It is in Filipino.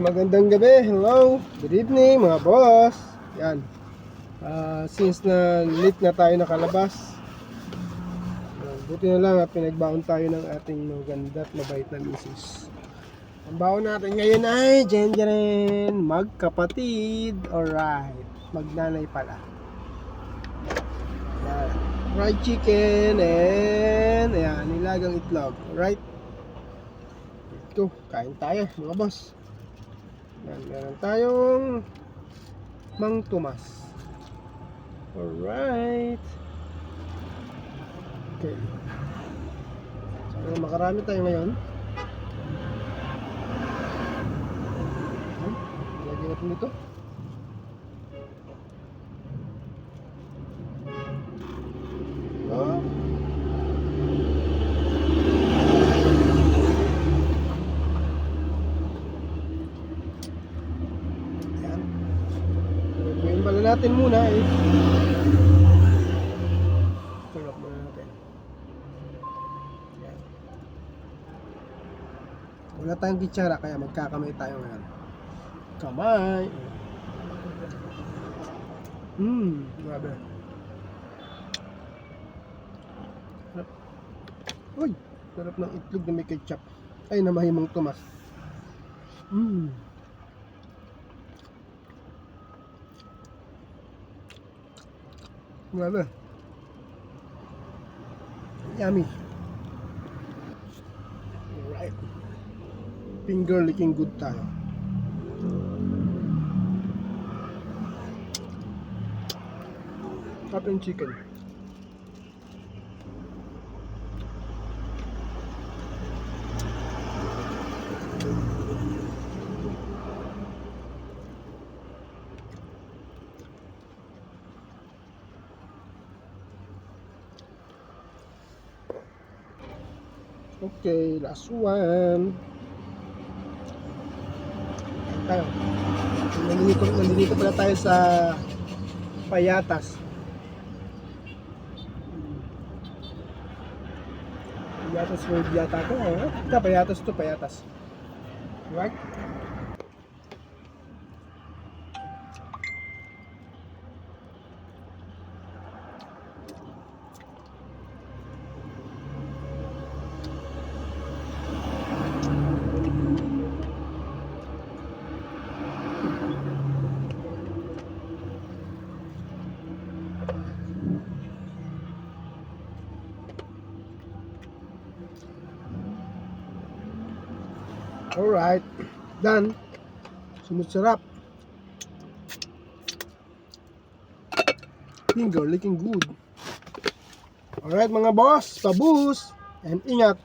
magandang gabi. Hello. Good evening mga boss. Yan. Since na late na tayo nakalabas, buti na lang at pinagbaon tayo ng ating maganda at mabait na misis. Ang baon natin ngayon ay Genjeren magkapatid. Alright. Magnanay pala. Yan. Fried chicken and ayan, nilagang itlog. Alright. Ito, kain tayo mga boss. Yan, meron tayong Mang Tomas. Alright. Okay. So, makarami tayo ngayon. Lagyan natin dito. Oh. Yung bala natin muna tulog muna natin. Yan. Wala tayong kitsara kaya magkakamay tayo ngayon. Kamay. Grabe. Sarap. Uy, sarap ng itlog na may ketchup. Ay, na mahimang Tomas. Grabe. Yummy. Alright. Finger licking good tayo. Ating chicken. Okay, last one. Tayo. Nandito pala tayo sa Payatas. Payatas road yata ko. Payatas to, Payatas. Right? Alright, done. Sunod sarap. Finger licking good. Alright mga boss, pabus and ingat.